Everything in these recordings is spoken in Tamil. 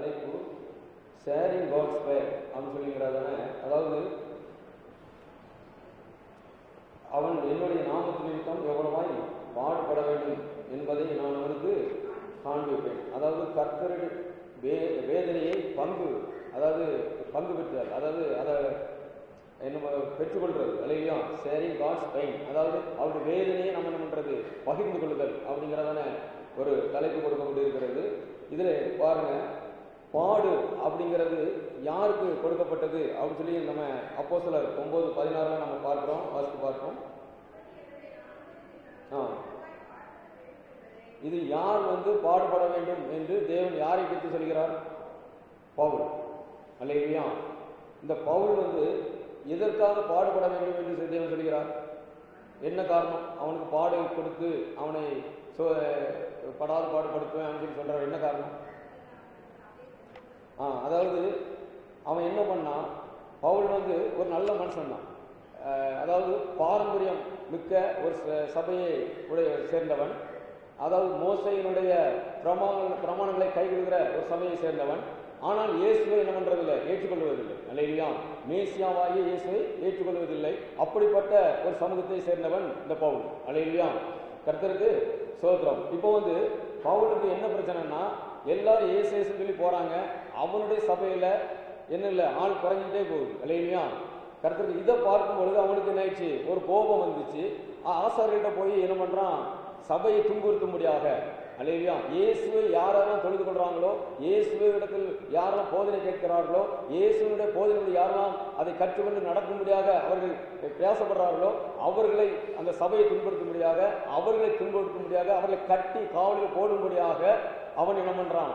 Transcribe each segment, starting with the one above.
தலைப்பு ஷேரிங் காட்ஸ் வே அப்படின்னு சொல்லிங்கிறதானே. அதாவது அவன் என்னுடைய நாமத்து நிமித்தம் எவ்வளவாய் பாடுபட வேண்டும் என்பதை நான் அவனுக்கு காண்பிப்பேன். அதாவது கர்த்தருடைய வேதனையை பங்கு பெற்றார், அதாவது அதை என்ன பெற்றுக்கொள்றது இல்லையா, ஷேரிங் காட்ஸ் பெயின். அதாவது அவருடைய வேதனையை நம்ம என்ன பண்றது, பகிர்ந்து கொள்ளுதல் அப்படிங்கிறதான ஒரு தலைப்பு கொடுக்கப்பட்டிருக்கிறது. இதில் பாருங்க, பாடு அப்படிங்கிறது யாருக்கு கொடுக்கப்பட்டது அப்படின்னு சொல்லி நம்ம அப்போஸ்தலர் 9:16 நம்ம பார்க்கிறோம், வாசித்து பார்க்கிறோம். இது யார் பாடுபட வேண்டும் என்று தேவன் யாரை குறித்து சொல்கிறார்? பவுல் அல்லேலூயா. இந்த பவுல் எதற்காக பாடுபட வேண்டும் என்று தேவன் சொல்கிறார்? என்ன காரணம்? அவனுக்கு பாடு கொடுத்து அவனை படாத பாடுபடுத்துவேன் அப்படின்னு சொல்றார். என்ன காரணம்? அதாவது அவன் என்ன பண்ணா, பவுல் ஒரு நல்ல மனுஷன் தான். அதாவது பாரம்பரியம் மிக்க ஒரு சபையை சேர்ந்தவன். அதாவது மோசையினுடைய பிரமாணங்களை கைவிடுகிற ஒரு சபையை சேர்ந்தவன். ஆனால் இயேசுவை என்ன பண்றதில்லை, ஏற்றுக்கொள்வதில்லை. அல்லேலூயா. மேசியாவாகிய இயேசுவை ஏற்றுக்கொள்வதில்லை. அப்படிப்பட்ட ஒரு சமூகத்தை சேர்ந்தவன் இந்த பவுல். அல்லேலூயா. கர்த்தருக்கு ஸ்தோத்திரம். இப்போ பவுலுக்கு என்ன பிரச்சனைனா, எல்லாரும் இயேசு சொல்லி போறாங்க. அவனுடைய சபையில என்ன இல்லை, ஆள் குறைஞ்சிட்டே போகுது. அல்லேலூயா. கர்த்தருக்கு இதை பார்க்கும் பொழுது அவனுக்கு என்ன ஆயிடுச்சு, ஒரு கோபம் வந்துச்சு. ஆசாரியர்கிட்ட போய் என்ன பண்றான், சபையை துன்புறுத்தும்படியாக. அல்லேலூயா. இயேசுவை யாரெல்லாம் தொழுது கொள்றாங்களோ, இயேசுவை இடத்தில் யாரெல்லாம் போதனை கேட்கிறார்களோ, இயேசுடைய போதனை யாரெல்லாம் அதை கற்றுக்கொண்டு நடக்கும்படியாக அவர்கள் பேசப்படுறார்களோ, அவர்களை அந்த சபையை துன்புறுத்தும்படியாக, அவர்களை கட்டி காவலில் போடும்படியாக அவன் என்ன பண்றான்,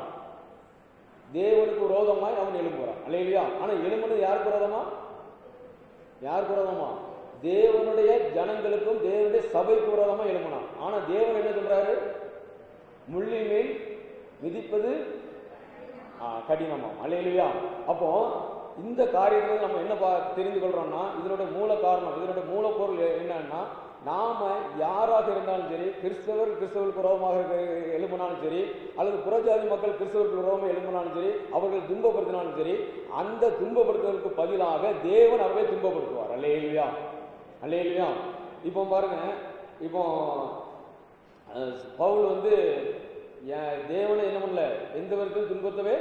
தேவனுக்கு விரோதமாய் அவன் எழும்புறான். அல்லேலூயா. ஆனா எழும்புனது யாருக்கு விரோதமா? தேவனுடைய ஜனங்களுக்கும் தேவனுடைய சபைக்கு விரோதமா எழும்பினான். ஆனா தேவன் என்ன சொல்றாரு? முள்ளின் மேல் மிதிப்பது கடினமாம். அல்லேலூயா. அப்போ இந்த காரியத்தில் நம்ம என்ன தெரிந்து கொள்றோம்னா, இதனுடைய மூல காரணம், இதனுடைய மூலப்பொருள் என்னன்னா, நாம யாராக இருந்தாலும் சரி, கிறிஸ்தவருக்கு விரோதமாக எழும்பினாலும் சரி, அல்லது புறஜாதி மக்கள் கிறிஸ்தவருக்கு விரோதமாக எழும்பினாலும் சரி, அவர்கள் துன்பப்படுத்தினாலும் சரி, அந்த துன்பப்படுத்துவதற்கு பதிலாக தேவன் அவர்களை துன்பப்படுத்துவார். அல்லேலூயா. அல்லேலூயா. இப்போ பாருங்க, இப்போ பவுல் தேவனை என்ன பண்ணல, எந்த விதத்திலும் துன்புறுத்தவே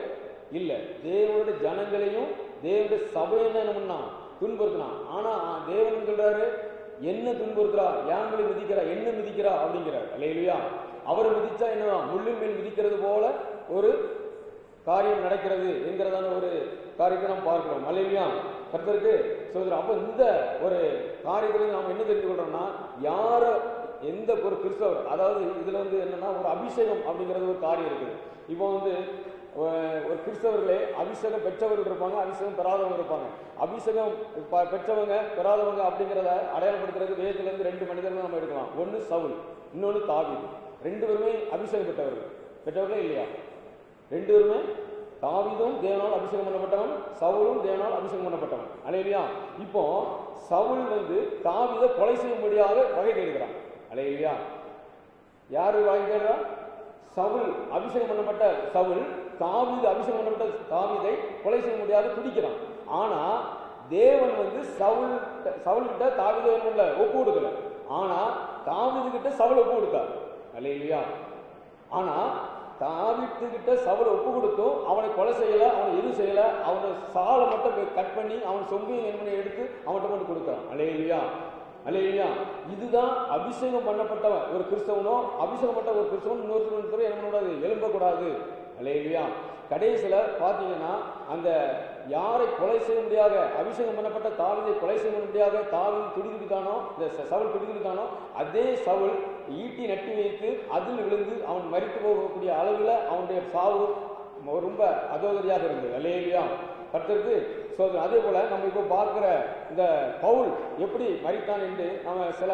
இல்லை. தேவனுடைய ஜனங்களையும் தேவனுடைய சபையும் என்ன பண்ணான், துன்புறுத்தினான். ஆனா தேவன் சொல்றாரு, என்ன துன்புறுத்துறா, யாங்களை மிதிக்கிறா, என்ன மிதிக்கிறா அப்படிங்கிறார். அல்லேலூயா. அவரை மிதிச்சா என்னதான், முள்ளின் மேல் மிதிக்கிறது போல ஒரு காரியம் நடக்கிறது என்கிறதான ஒரு காரியத்தை நாம் பார்க்கிறோம். அல்லேலூயா. கர்த்தருக்கு சொல்கிறோம். அப்ப இந்த ஒரு காரியத்தில் நாம் என்ன தெரிந்து கொள்றோம்னா, யார எந்த ஒரு கிறிஸ்தவர், அதாவது இதுல என்னன்னா, ஒரு அபிஷேகம் அப்படிங்கிறது ஒரு காரியம் இருக்குது. இப்போ ஒரு கிறிஸ்தவர்களே அபிஷேகம் பெற்றவர்கள் இருப்பாங்க, அபிஷேகம் பெறாதவங்க இருப்பாங்க. அபிஷேகம் பெற்றவங்க பெறாதவங்க அப்படிங்கிறத அடையாளப்படுத்துறதுக்கு வேதத்திலிருந்து 2 மனிதர்கள் நம்ம எடுக்கலாம். ஒன்று சவுல், இன்னொன்று தாவீது. 2 பேருமே அபிஷேகம் பெற்றவர்களே இல்லையா? 2 பேருமே, தாவீதும் தேவனால் அபிஷேகம் பண்ணப்பட்டவன், சவுலும் தேவனால் அபிஷேகம் பண்ணப்பட்டவன். அல்லேலூயா. இப்போ சவுல் தாவீதை கொலை செய்யும்படியாக வகை கேட்கிறான். அல்லேலூயா. யாரு வகை கேட்கிறா? சவுல், அபிஷேகம் பண்ணப்பட்ட சவுல் தாவீது அபிஷேகம் பண்ணப்பட்ட தாவீதை கொலை செய்ய முடியாது துடிக்கிறான். ஆனா தேவன் சவுல் கிட்ட தாவீதை ஒப்பு கொடுக்கல. ஆனா தாவீது கிட்ட சவுல் ஒப்பு கொடுத்தார். அல்லேலூயா. ஆனா தாவீது கிட்ட சவுல் ஒப்பு கொடுத்தும் அவனை கொலை செய்யல, அவனை எதுவும் செய்யல. அவனை சாலை மட்டும் கட் பண்ணி அவன் சொம்பியும் என்பனை எடுத்து அவன்கிட்ட மட்டும் கொடுத்தான். அல்லேலூயா. அல்லேலூயா. இதுதான் அபிஷேகம் பண்ணப்பட்டவன் ஒரு கிறிஸ்தவனோ, அபிஷேகம் பண்ண ஒரு கிறிஸ்தவன் இன்னொருத்தர் என்ன பண்ணக்கூடாது, எழும்பக்கூடாது. அல்லேலூயா. கடைசியில பாத்தீங்கன்னா, அந்த யாரை கொலை செய்ய முடியாத, அபிஷேகம் பண்ணப்பட்ட தாவீதை கொலை செய்ய முடியாத தாவீது துடிதுடித்தானோ, இந்த சவுல் துடிதுடித்தானோ, அதே சவுல் ஈட்டி நட்டி வைத்து அதில் விழுந்து அவன் மரித்து போகக்கூடிய அளவில் அவனுடைய சாவு ரொம்ப அதோதரியாக இருந்தது. அல்லேலூயா. கர்த்தருக்கு சோதனை. அதே போல நம்ம இப்போ பார்க்கிற இந்த பவுல் எப்படி மரித்தான் என்று நம்ம சில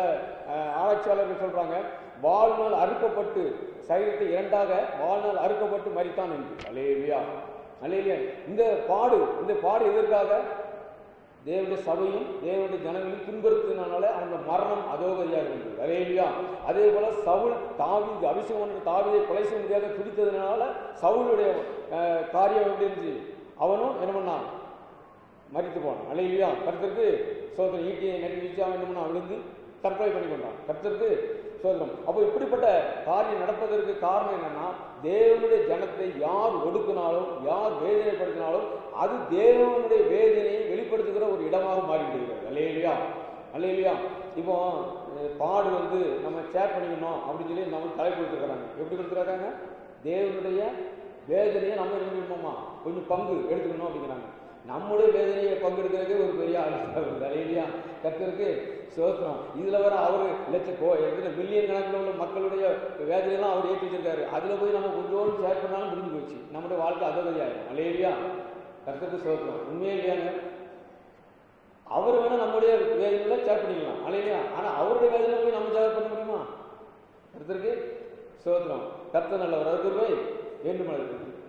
ஆராய்ச்சியாளர்கள் சொல்றாங்க, வாழ்நாள் அறுக்கப்பட்டு, சரீரத்தை 2ஆக வாழ்நாள் அறுக்கப்பட்டு மரித்தான் என்று. அல்லேலூயா. அல்லேலூயா. இந்த பாடு எதற்காக? தேவனுடைய சபையும் தேவனுடைய ஜனங்களையும் துன்புறுத்தினால அவங்க மரணம் அதோகதியாக இருந்தது. அல்லேலூயா. அதே போல சவுல் தாவீது அபிஷேகம் தாவீதை கொலை செய்ய முடியாத பிடித்ததுனால சவுளுடைய காரியம் எப்படி இருந்துச்சு, அவனும் என்ன பண்ணான், மறித்து போனான். அல்லேலூயா. கர்த்தருக்கு சோதரம். ஈட்டியை நெருங்கி வச்சு அவன் என்ன பண்ணான், விழுந்து தற்கொலை பண்ணி கொண்டான். கர்த்தருக்கு சோதரம். அப்போ இப்படிப்பட்ட காரியம் நடப்பதற்கு காரணம் என்னன்னா, தேவனுடைய ஜனத்தை யார் ஒடுக்கினாலும் யார் வேதனைப்படுத்தினாலும் அது தேவனுடைய வேதனையை வெளிப்படுத்துகிற ஒரு இடமாக மாறிவிடுகிறது. அல்லேலூயா. அல்லேலூயா. இப்போ பாடு வந்து நம்ம ஷேர் பண்ணிக்கணும் அப்படின்னு சொல்லி நம்ம தலை கொடுத்துருக்காங்க. எப்படி கொடுத்துருக்காங்க, தேவனுடைய வேதனையை நம்ம என்ன பண்ணணுமா, கொஞ்சம் பங்கு எடுத்துக்கணும் அப்படிங்கிறாங்க. நம்முடைய வேதனையை பங்கெடுக்கிறதுக்கு ஒரு பெரிய ஆலோசனை. அல்லேலூயா. கர்த்தருக்கு சோத்திரம். இதுல வர அவரு மில்லியன் கணக்கில் உள்ள மக்களுடைய வேதனையெல்லாம் அவர் ஏற்றி வச்சிருக்காரு. அதுல போய் நம்ம கொஞ்சோண்டு ஷேர் பண்ணாலும் முடிஞ்சு போச்சு, நம்முடைய வாழ்க்கை அதோகதியாகும். அல்லேலூயா. கர்த்தருக்கு சோத்திரம். உண்மையே இல்லையாங்க, அவர் வேணா நம்முடைய வேதனையில ஷேர் பண்ணிக்கலாம். அல்லேலூயா. ஆனா அவருடைய வேதனை போய் நம்ம ஷேர் பண்ண முடியுமா? கர்த்தருக்கு சோத்திரம். கர்த்தர் நல்லவர், அதுக்கு போய் வேண்டும்.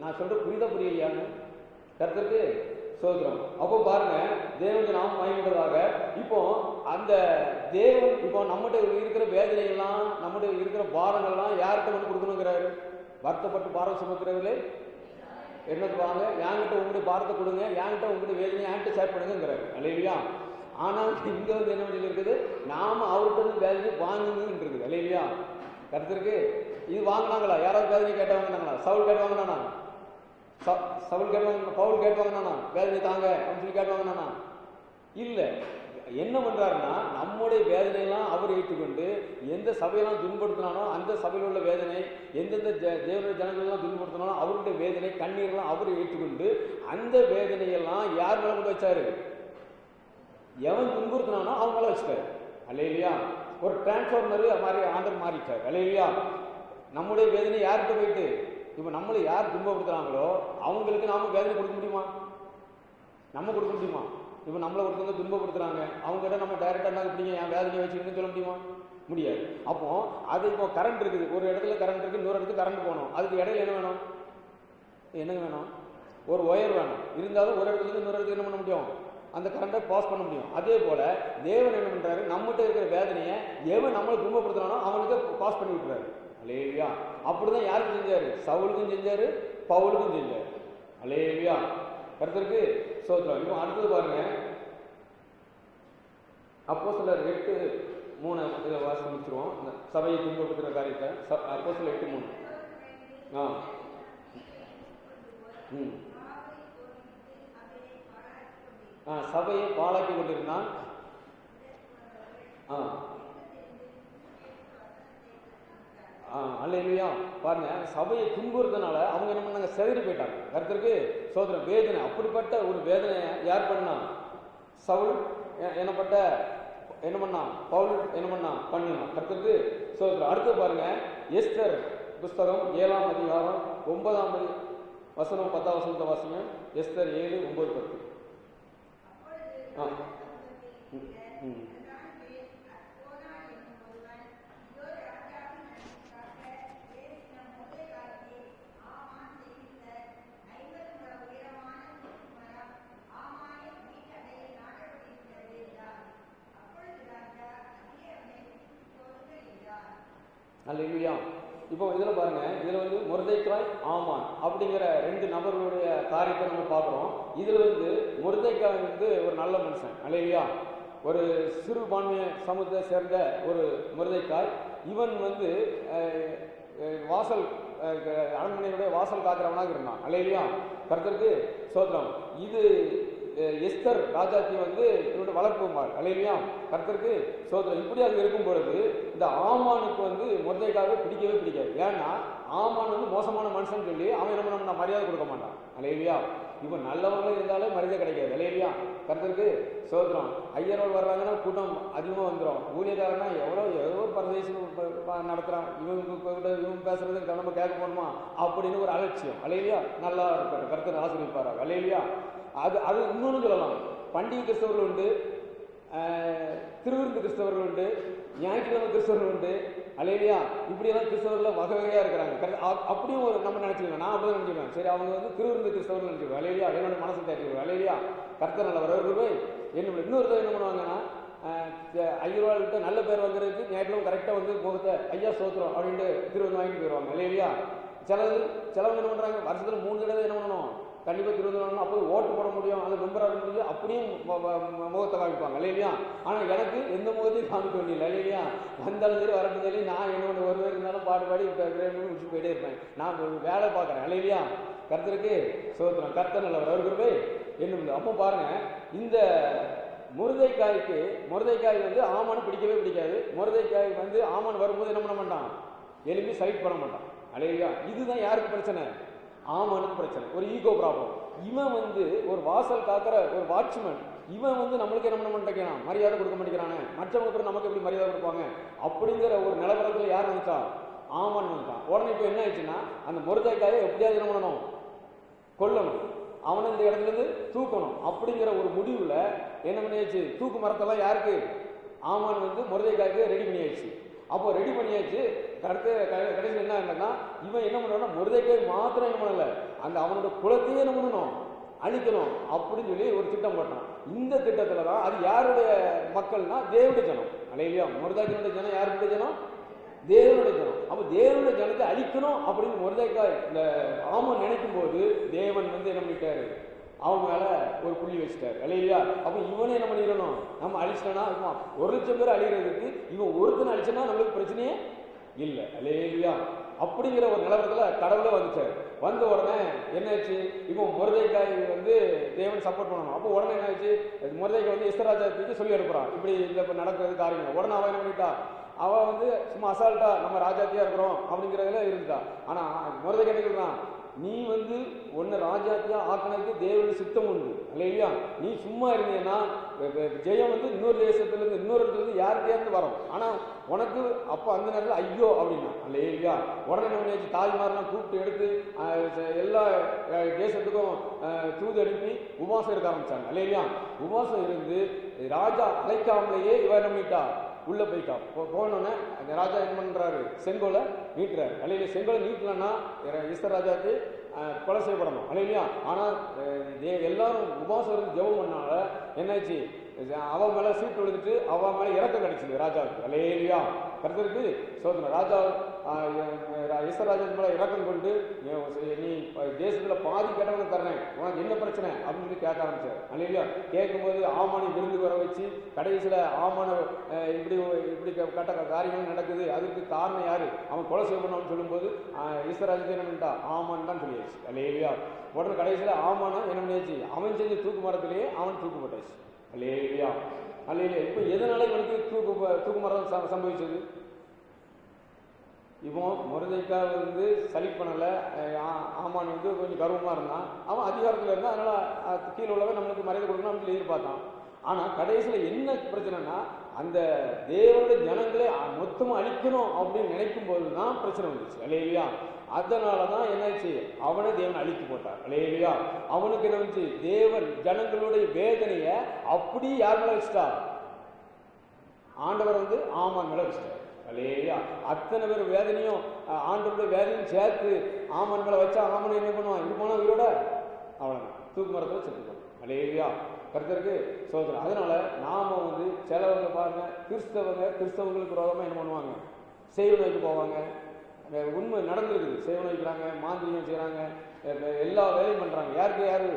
நான் சொல்ற புரியலையாங்க? கர்த்தருக்கு சோதரம். அப்போ பாருங்க, தேவனுக்கு நாம் மகிமைப்படுவதாக. இப்போ அந்த தேவன் இப்போ நம்மகிட்ட இருக்கிற வேதனைகள்லாம் நம்மகிட்ட இருக்கிற பாரங்கள்லாம் யார்கிட்ட வந்து கொடுக்கணுங்கிறாரு? வருத்தப்பட்டு பாரம் சுமக்கிறவர்களே என்னது வாங்க, என்கிட்ட உங்களுடைய பாரத்தை கொடுங்க, என்கிட்ட உங்களுடைய வேதனையை என்கிட்ட ஷேர் பண்ணுங்கிறாரு. அல்லேலூயா. ஆனால் இங்க வந்து என்ன சொல்லி இருக்குது, நாம அவர்கிட்ட வந்து வேதனை வாங்குங்கன்னு இருக்குது. அல்லேலூயா. கர்த்தருக்கு இது வாங்கினாங்களா? யாராவது வேதனை கேட்ட வாங்கினாங்களா? சவுல் கேட்டு வாங்கினானா? சவுல் கேட்டுவாங்க, பவுல் கேட்டுவாங்கண்ணா வேதனை தாங்க அப்படின்னு சொல்லி கேட்டுவாங்கண்ணா? இல்லை. என்ன பண்றாருன்னா, நம்முடைய வேதனையெல்லாம் அவர் ஏற்றுக்கொண்டு எந்த சபையெல்லாம் துன்படுத்தினானோ அந்த சபையில் உள்ள வேதனை, எந்தெந்த தேவனுடைய ஜனங்களெல்லாம் துன்படுத்தினாலும் அவருடைய வேதனை கண்ணீரெல்லாம் அவர் ஏற்றுக்கொண்டு அந்த வேதனையெல்லாம் யார் மேல கொண்டு வச்சாரு? எவன் துன்புறுத்தினானோ அவங்க மேல வச்சுட்டாரு. அல்லேலூயா. ஒரு டிரான்ஸ்ஃபார்மர் மாதிரி ஆண்டர் மாறிட்டார். அல்லேலூயா. நம்முடைய வேதனை யார்கிட்ட போயிட்டு, இப்போ நம்மளை யார் துன்பப்படுத்துறாங்களோ அவங்களுக்கு நாம வேதனை கொடுக்க முடியுமா? நம்ம கொடுக்க முடியுமா? இப்போ நம்மளை ஒருத்தவங்க துன்பப்படுத்துறாங்க, அவங்ககிட்ட நம்ம டைரக்டா இருந்தாங்க இப்படிங்க என் வேதனையை வச்சுக்கிட்டு சொல்ல முடியுமா? முடியாது. அப்போ அது இப்போ கரண்ட் இருக்குது, ஒரு இடத்துல கரண்ட் இருக்கு, இன்னொரு இடத்துக்கு கரண்ட் போகணும். அதுக்கு இடையில என்ன வேணும்? என்னங்க வேணும்? ஒரு ஒயர் வேணும். இருந்தாலும் ஒரு இடத்துல இன்னொரு இடத்துக்கு என்ன பண்ண முடியும்? அந்த கரண்டை பாஸ் பண்ண முடியும். அதே போல தேவன் என்ன பண்றாரு, நம்மகிட்ட இருக்கிற வேதனையை எவன் நம்மளை துன்பப்படுத்துறானோ அவனுக்கு பாஸ் பண்ணி விட்டுறாரு. அல்லேலூயா. அப்படிதான் யாருக்கு செஞ்சாரு? சவுலுக்கும் செஞ்சாரு, பவுலுக்கும் செஞ்சாரு. அல்லேலூயா. கர்த்தருக்கு சோத்திரம். இப்போ அடுத்தது பாருங்க, அப்போஸ்தலர் 8:3 இதை வாசி முடிச்சிருவோம். இந்த சபையை துன்பப்படுத்துகிற காரியத்தை. அப்போஸ்தலர் 8:3. சபையை பாழாக்கி கொண்டிருந்தான். அல்லேலூயா. பாருங்க, சபையை துன்புறுத்தனால அவங்க என்ன பண்ணாங்க? செதறி போயிட்டாங்க. கர்த்தருக்கு சோதரம். வேதனை, அப்படிப்பட்ட ஒரு வேதனையை யார் பண்ணா? சவுல் என்னப்பட்ட என்ன பண்ணா? பவுல் என்ன பண்ணா? பண்ணினான். கர்த்தருக்கு சோதரம். அடுத்து பாருங்க, எஸ்தர் புஸ்தகம் 7ஆம் அதிகாரம் 9ஆம் வசனம் 10ஆம் வசனத்தை வாசிங்க. எஸ்தர் 7:9-10. அல்லேலூயா. இப்போ இதில் பாருங்க, இதில் வந்து மொர்தெக்காய் ஆமான் அப்படிங்கிற 2 நபர்களுடைய காரியத்தை நம்ம பார்க்குறோம். இதில் வந்து மொர்தெக்காய் வந்து ஒரு நல்ல மனுஷன். அல்லேலூயா. ஒரு சிறுபான்மைய சமூகத்தை சேர்ந்த ஒரு மொர்தெக்காய். இவன் வந்து வாசல் அரண்மனையுடைய வாசல் காக்கிறவனாக இருந்தான். அல்லேலூயா. கர்த்தருக்கு சோத்திரம். இது எஸ்தர் ராஜாத்தி வந்து இவருடைய வளர்ப்புமார். அல்லேலூயா. கர்த்தருக்கு சோத்திரம். இப்படி அது இருக்கும் பொழுது இந்த ஆமானுக்கு வந்து மொர்தெக்காவை பிடிக்கவே பிடிக்காது. ஏன்னா ஆமான் வந்து மோசமான மனுஷன் சொல்லி அவன் என்ன பண்ண மரியாதை கொடுக்க மாட்டான். அல்லேலூயா. இவன் நல்லவங்களும் இருந்தாலே மரியாதை கிடைக்காது. அல்லேலூயா. கர்த்தருக்கு சோத்திரம். ஐயரோடு வர்றாங்கன்னா கூட்டம் அதிகமாக வந்துடும். ஊழியக்காரனா எவ்வளோ பரதேசம் நடத்துகிறான், இவன் பேசுறது நம்ம கேட்க போகணுமா அப்படின்னு ஒரு அலட்சியம். அல்லேலூயா. நல்லா இருக்கட்டும். கர்த்தர் ஆசீர்வதிப்பாரா. அல்லேலூயா. அது இன்னொன்று சொல்லலாம். பண்டிகை கிறிஸ்தவர்கள் உண்டு, திருவிருந்து கிறிஸ்தவர்கள் உண்டு, ஞாயிற்றுக்கிழமை கிறிஸ்தவர்கள் உண்டு. அல்லேலூயா. இப்படியெல்லாம் கிறிஸ்தவர்கள் வகை வகையாக இருக்கிறாங்க. அப்படியும் ஒரு நம்ம நினச்சிக்கலாம். நான் அப்படிதான் நினச்சிக்குவேன். சரி, அவங்க வந்து திருவிருந்து கிறிஸ்தவர்கள் நினச்சிக்குவேன். அல்லேலூயா. என்னோட மனசு தேர்ச்சிக்குவேன். அல்லேலூயா. கர்த்தர் நல்லவர். அவர்கள் போய் என்ன இன்னொருத்தர் என்ன பண்ணுவாங்கன்னா, 5 ரூபா நல்ல பேர் வாங்குறதுக்கு ஞாயிற்றுக்கிழமை கரெக்டாக வந்து முகத்தை ஐயா சோத்துறோம் அப்படின்ட்டு திருவந்து வாங்கிட்டு போயிடுவாங்க இல்லையா. சிலவங்க என்ன பண்ணுறாங்க, வருஷத்தில் 3 தடவை என்ன பண்ணணும், கண்டிப்பாக திருவந்தூர் அப்போ ஓட்டு போட முடியும், அந்த மெம்பராக முடியும், அப்படியும் முகத்தை காமிப்பாங்க இல்லையா. ஆனால் எனக்கு எந்த முகத்தையும் காமிக்க வேண்டியதில்லை இல்லையா. வந்தாலும் சரி வரட்டும் சரி, நான் என்னோட ஒரு பேர் இருந்தாலும் பாட்டு பாடி முடிச்சு போயிட்டே இருப்பேன். நான் வேலை பார்க்குறேன் இல்லையா. கர்த்தருக்கு சோத்திரம், கர்த்தர் நல்லவர், அவருக்கு போய் என்ன. அப்போ பாருங்க, இந்த முருதைக்காய் வந்து ஆமான் பிடிக்கவே பிடிக்காது. முருதைக்காய் வந்து ஆமான் வரும்போது என்ன பண்ண மாட்டான், எலும்பி சைட் பண்ண மாட்டான் இல்லையா. இதுதான் யாருக்கு பிரச்சனை, ஆமானுக்கு பிரச்சனை, ஒரு ஈகோ ப்ராப்ளம். இவன் வந்து ஒரு வாசல் காக்கிற ஒரு வாட்ச்மேன், இவன் வந்து நம்மளுக்கு என்ன பண்ண மாட்டேங்கிறான், மரியாதை கொடுக்க மாட்டேங்கிறானே, மற்றவங்க பேர் நமக்கு எப்படி மரியாதை கொடுப்பாங்க அப்படிங்கிற ஒரு நிலவரத்தில் யார் வந்துச்சா, ஆமான் வந்துட்டான். உடனே இப்போ என்ன ஆயிடுச்சுன்னா, அந்த முருதைக்காயை எப்படியாவது என்ன பண்ணணும், கொல்லணும், அவனை இந்த இடத்துல இருந்து தூக்கணும் அப்படிங்கிற ஒரு முடிவில் என்ன பண்ணியாச்சு, தூக்கு மரத்தெல்லாம் யாருக்கு, ஆமான் வந்து முருதைக்காய்க்கு ரெடி பண்ணியாச்சு. அப்போ ரெடி பண்ணியாச்சு. கடைசியில் என்ன என்னன்னா, இவன் என்ன பண்ணுறான்னா, முருதைக்காய் மாத்திரம் என்ன பண்ணல, அந்த அவனோட குலத்தையே என்ன பண்ணணும், அழிக்கணும் அப்படின்னு சொல்லி ஒரு திட்டம் போட்டான். இந்த திட்டத்தில் தான் அது யாருடைய மக்கள்னா தேவனுடைய ஜனம் இல்லையா. முருதைக்காயுடைய ஜனம் யாருடைய ஜனம், தேவனுடைய ஜனம். அப்போ தேவனுடைய ஜனத்தை அழிக்கணும் அப்படின்னு முருதைக்காய் இந்த ஆமான் நினைக்கும் போது தேவன் வந்து என்ன பண்ணிட்டாரு, அவன் மேல ஒரு புள்ளி வச்சுட்டாரு இல்லையா. அப்ப இவனே என்ன பண்ணிடணும், நம்ம அழிச்சிட்டோம்னா 1,00,000 பேர் அழிகிறதுக்கு இவன் ஒருத்தனை அழிச்சனா நம்மளுக்கு பிரச்சனையே இல்லை இல்லையா. அப்படிங்கிற ஒரு நிலவரத்தில் கடவுளே வந்துச்சார். வந்த உடனே என்னாச்சு, இப்போ முருதைக்காய் வந்து தேவன் சப்போர்ட் பண்ணணும். அப்போ உடனே என்ன ஆச்சு, முருதைக்காய் வந்து எஸ்தர் ராஜாத்துக்கு சொல்லி அனுப்புறான், இப்படி இந்த நடக்கிறது காரியங்கள். உடனே அவன் என்ன பண்ணிட்டா, அவன் வந்து சும்மா அசால்ட்டா நம்ம ராஜாத்தியா இருக்கிறோம் அப்படிங்கிறதுல இருந்துட்டா. ஆனா முருதைக்காய் என்ன சொல்றான், நீ வந்து ஒன்னு ராஜாத்தியா ஆக்கினதுக்கு தேவனுடைய சித்தம் உண்டு இல்லையா. நீ சும்மா இருந்தீங்கன்னா ஜெயம் வந்து இன்னொரு தேசத்துலேருந்து இன்னொரு இடத்துலேருந்து யாருக்கேருந்து வரும். ஆனால் உனக்கு அப்போ அந்த நேரத்தில் ஐயோ அப்படின்னா இல்லையா. உடனே நம்ம தாய்மாரெலாம் கூப்பிட்டு எடுத்து எல்லா தேசத்துக்கும் தூது அனுப்பி உபவாசம் இருக்க ஆரம்பிச்சாங்க இல்லையா. உபவாசம் இருந்து ராஜா அழைக்காமலேயே இவர் நம்பிட்டா உள்ள போயிட்டா. போனோன்னே அந்த ராஜா என்ன பண்றாரு, செங்கோலை நீட்டுறாரு அல்லையா. செங்கோலை நீட்டலன்னா எஸ்தர் ராஜாக்கு கொலை செய்யப்படணும் அல்லையா. ஆனால் எல்லாரும் உபவாசம் இருந்து ஜெபம் பண்ணால என்னாச்சு, அவன் மேல சீட்டு விழுந்துட்டு அவன் மேல இறக்கம் கிடைச்சது ராஜாவுக்கு அல்லையா. கர்த்தருக்கு சோதனை. ராஜா எஸ்தர் ராஜா மேல இறக்கம் கொண்டு, நீ தேசத்துல பாதி கேட்டவங்க தர்றேன், உனக்கு என்ன பிரச்சனை அப்படின்னு சொல்லி கேட்க ஆரம்பிச்சார் அல்லையா. கேட்கும்போது ஆமானை விருந்து வர வச்சு கடைசியில ஆமான இப்படி இப்படி கட்ட காரியங்கள் நடக்குது, அதுக்கு காரணம் யாரு, அவன் கொலை செய்யணும்னு சொல்லும்போது எஸ்தர் ராஜா என்ன பண்ணிட்டா, ஆமான் தான் சொல்லியாச்சு அல்லையா. உடனே கடைசியில ஆமான என்ன பண்ணியாச்சு, அவன் செஞ்ச தூக்கு மரத்திலேயே அவன் தூக்கு போட்டாச்சு அல்லையா அல்லையா. இப்போ எதனால இவனுக்கு தூக்கு மரம் சம்பவிச்சது, இப்போ முருதைக்காய் வந்து சளி பண்ணலை, ஆமான் வந்து கொஞ்சம் கர்வமாக இருந்தான், அவன் அதிகாரத்தில் இருந்தான், அதனால் கீழே உள்ளவன் நம்மளுக்கு மரியாதை கொடுக்கணும் அப்படின்னு எதிர்பார்த்தான். ஆனால் கடைசியில் என்ன பிரச்சனைனா, அந்த தேவனுடைய ஜனங்களே மொத்தமாக அழிக்கணும் அப்படின்னு நினைக்கும் போது தான் பிரச்சனை வந்துச்சு இல்லையா. அதனால தான் என்னாச்சு, அவனை தேவன் அழித்து போட்டார் இல்லையா. அவனுக்கு என்ன வந்துச்சு, தேவன் ஜனங்களுடைய வேதனையை அப்படி யார் மேலே வச்சுட்டா, ஆண்டவர் வந்து ஆமான் மேலே வச்சுட்டார் இல்லையா. அத்தனை பேர் வேதனையும் ஆண்டவருடைய வேதனையும் சேர்த்து ஆமான் மேலே வச்சா ஆமனை என்ன பண்ணுவான், இது போனால் உயிரோட அவ்வளோதான் தூக்கு மரத்தை செத்துக்கணும் இல்லையா. கர்த்தருக்கு சோதனை. அதனால நாம வந்து சிலவங்க பாருங்க, கிறிஸ்தவங்களுக்கு விரோதமாக என்ன பண்ணுவாங்க, செய்வ நோய்க்கு போவாங்க. உண்மை நடந்திருக்குது, சேவனை வைக்கிறாங்க, மாந்திரியம் செய்கிறாங்க, எல்லா வேலையும் பண்ணுறாங்க. யாருக்கு யாரு,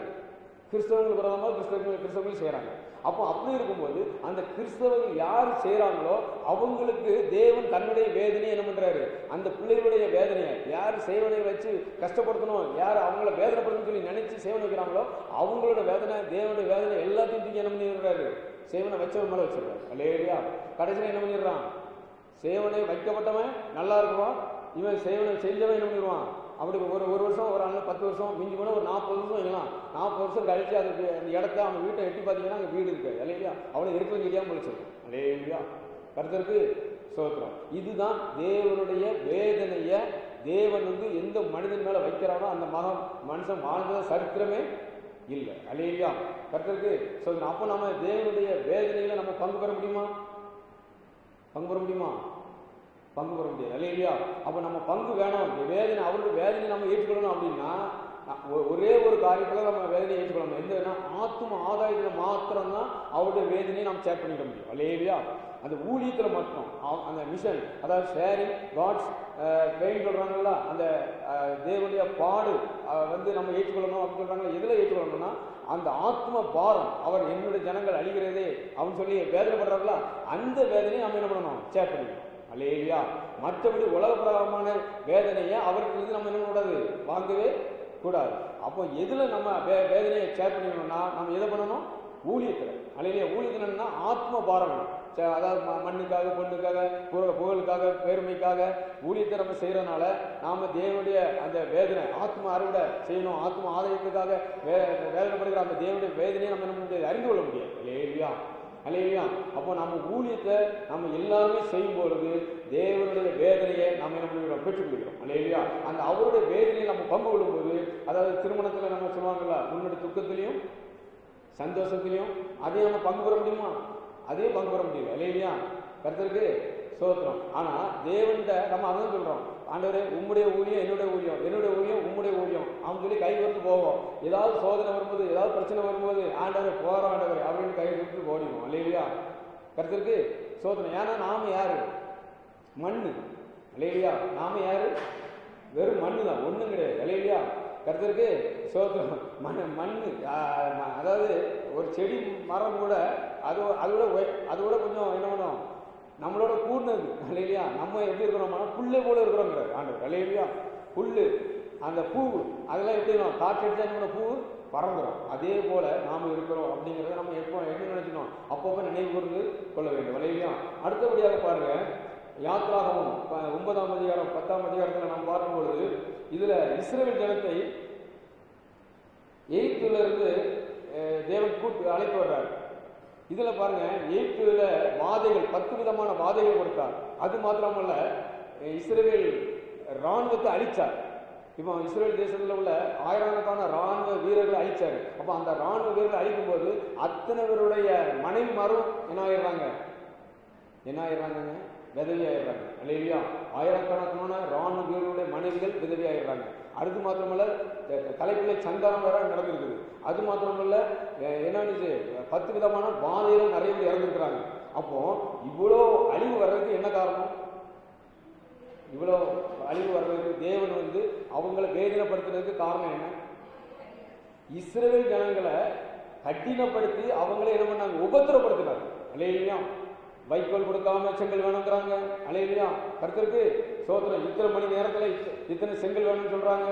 கிறிஸ்தவங்களுக்கு விரோதமாக கிறிஸ்தவங்களும் செய்கிறாங்க. அப்போ அப்படி இருக்கும்போது அந்த கிறிஸ்தவர்கள் யார் செய்கிறாங்களோ அவங்களுக்கு தேவன் தன்னுடைய வேதனையை என்ன பண்ணுறாரு, அந்த பிள்ளைகளுடைய வேதனையை யார் சேவனை வச்சு கஷ்டப்படுத்தணும், யார் அவங்கள வேதனைப்படுத்தணும்னு சொல்லி நினைச்சு சேவனை வைக்கிறாங்களோ அவங்களோட வேதனை, தேவனுடைய வேதனை எல்லாத்தையும் தூக்கி என்ன பண்ணிடுறாரு, சேவனை வச்சவன் மேலே வச்சிடுறாரு இல்லையா. கடைசியில் என்ன பண்ணிடுறான், சேவனை வைக்கப்பட்டவன் நல்லா இருக்குவான், இவன் சேவனை செஞ்சவன் என்ன பண்ணிடுவான், அப்படி ஒரு வருஷம், ஒரு 10 வருஷம், மிஞ்சி போனால் ஒரு 40 வருஷம் வைக்கலாம். 40 வருஷம் கழிச்சு அதுக்கு அந்த இடத்த அவன் வீட்டை எட்டி பார்த்தீங்கன்னா அங்கே வீடு இருக்கு இல்லையா, அவனை இருக்க தெரியாமல் முடிச்சிருக்கும் இல்லையா. கர்த்தருக்கு சோத்திரம். இதுதான் தேவனுடைய வேதனையை தேவன் வந்து எந்த மனிதன் மேலே வைக்கிறானோ அந்த மனுஷன் வாழ்ந்த சரித்திரமே இல்லை இல்லையா. கர்த்தருக்கு சோத்திரம். அப்போ நம்ம தேவனுடைய வேதனையில நம்ம பங்கு பெற முடியுமா, பங்கு பெற முடியுமா, பங்கு பெற முடியாது இல்லையா. அப்போ நம்ம பங்கு வேணும், வேதனை அவருடைய வேதனை நம்ம ஏற்றுக்கொள்ளணும் அப்படின்னா ஒரே ஒரு காரியத்தில் நம்ம வேதனையை ஏற்றுக்கொள்ளணும். எந்த ஆத்ம ஆதாயத்தில் மாத்திரம்தான் அவருடைய வேதனையை நாம் ஷேர் பண்ணிக்க முடியும். அல்லேலூயா. அந்த ஊழியத்தில் மட்டும் அந்த மிஷன், அதாவது ஷேரிங் காட்ஸ் பெயின் சொல்கிறாங்களா, அந்த தேவனுடைய பாடு நம்ம ஏற்றுக்கொள்ளணும் அப்படின்னு சொல்கிறாங்களா. எதில் ஏற்றுக்கொள்ளணும்னா அந்த ஆத்ம பாரம், அவர் என்னுடைய ஜனங்கள் அழிகிறதே அப்படின்னு சொல்லி வேதனைப்படுறாங்களா, அந்த வேதனையை நம்ம என்ன பண்ணணும், ஷேர் பண்ணிக்கணும். அல்லேலூயா. மற்றபடி உலகப்பிரகாரமான வேதனையை அவர்களுக்கு நம்ம என்ன பண்ணக்கூடாது, வாங்கவே கூடாது. அப்போ எதில் நம்ம வேதனையை ஷேர் பண்ணிக்கணும்னா நம்ம எதை பண்ணணும், ஊழியத்தில். அல்லேலூயா. ஊழியத்தில் என்னன்னா ஆத்ம பாரம், அதாவது மண்ணுக்காக, பொண்ணுக்காக, புகழுக்காக, பெருமைக்காக ஊழியத்தை நம்ம செய்கிறனால நாம் தேவனுடைய அந்த வேதனை ஆத்ம அறுவடை செய்யணும், ஆத்ம ஆதாயத்துக்காக வேதனைப்படுகிற அந்த தேவனுடைய வேதனையை நம்ம என்ன முடியாது, அறிந்து கொள்ள முடியாது. அல்லேலூயா. அல்லேலூயா. அப்போ நம்ம ஊழியத்தை நம்ம எல்லாருமே செய்யும் பொழுது தேவனுடைய வேதனையை நம்ம என்ன பண்ணுறோம், பெற்றுக்கொள்கிறோம். அல்லேலூயா. அந்த அவருடைய வேதனையை நம்ம பங்கு கொள்ளும்போது, அதாவது திருமணத்தில் நம்ம சொல்லுவாங்கல்ல, உன்னுடைய துக்கத்திலையும் சந்தோஷத்திலையும் அதையும் நம்ம பங்கு பெற முடியுமா, அதையும் பங்கு பெற முடியும். இல்லையா? கர்த்தருக்கு ஸ்தோத்திரம். ஆனால் தேவன்கிட்ட நம்ம அதான் சொல்கிறோம், ஆண்டவரே உம்முடைய ஊழியம் என்னுடைய ஊழியம், என்னுடைய ஊழியம் உம்முடைய ஊழியம் அவன் சொல்லி கை கொடுத்து போவோம். ஏதாவது சோதனை வரும்போது, ஏதாவது பிரச்சனை வரும்போது, ஆண்டவரை போகிறோம் ஆண்டவர் அப்படின்னு கை கொடுத்து ஓடிடும். இல்லையா? கர்த்தருக்கு ஸ்தோத்திரம். ஏன்னா நாம யாரு, மண்ணு. இல்லையா? நாம யாரு, வெறும் மண்ணு தான், ஒன்றும் கிடையாது. இல்லையா? கர்த்தருக்கு ஸ்தோத்திரம். மண்ணு, அதாவது ஒரு செடி மரம் கூட அதோட கொஞ்சம் என்ன பண்ணும், நம்மளோட கூர்னது. இல்லையா? நம்ம எப்படி இருக்கிறோம்னா புல்லை போல இருக்கிறோங்கிறார் ஆண்டவர். இல்லையா? புல்லு, அந்த பூ அதெல்லாம் எப்படி இருக்கணும், காற்றடிச்சா நம்மளோட பூ பறந்துடும். அதே போல நாம் இருக்கிறோம் அப்படிங்கிறத நம்ம எப்போ எப்படி நினைக்கணும், அப்பப்போ நினைவு கூர்ந்து கொள்ள வேண்டும். இல்லையா? அடுத்தபடியாக பாருங்க, யாத்ராகமம் 9ஆம் அதிகாரம் 10ஆம் அதிகாரத்தில் நாம் பார்க்கும்பொழுது இதில் இஸ்ரவேல் ஜனத்தை எகிப்தில் இருந்து தேவன் கூட்டு அழைத்து வர்றார். இதில் பாருங்க, எகிப்தில் வாதைகள் 10 விதமான வாதைகள் கொடுத்தார். அது மாத்திரமல்ல, இஸ்ரவேல் இராணுவத்தை அழிச்சார். இப்போ இஸ்ரேல் தேசத்தில் உள்ள ஆயிரக்கணக்கான இராணுவ வீரர்களை அழிச்சார். அப்போ அந்த இராணுவ வீரர்களை அழிக்கும் போது அத்தனை பேருடைய மனைவி மரம் என்ன ஆயிடுறாங்க, விதவி ஆயிடுறாங்க. இல்லையா? ஆயிரக்கணக்கான இராணுவ வீரர்களுடைய மனைவிகள் விதவி ஆயிடுறாங்க. அது மாத்திரமல்ல, தலைப்பிள்ளை சந்தானம் வேற நடந்திருக்குது. அது மாத்திரமல்ல, என்னன்னு 10 விதமான வாதைகள் நிறைய பேர் இறந்துருக்கிறாங்க. அப்போ இவ்வளோ அழிவு வர்றதுக்கு என்ன காரணம், இவ்வளோ அழிவு வர்றதுக்கு தேவன் அவங்களை வேதனைப்படுத்துறதுக்கு காரணம் என்ன, இஸ்ரவேல் ஜனங்களை கடினப்படுத்தி அவங்களே என்ன பண்ணாங்க, உபத்திரப்படுத்தினாங்க. இல்லையா? வைக்கோல் கொடுக்காம செங்கல் வேணுங்கிறாங்க. அல்லேலூயா. கர்த்தருக்கு ஸ்தோத்திரம். இத்தனை மணி நேரத்தில் இத்தனை செங்கல் வேணும்னு சொல்றாங்க.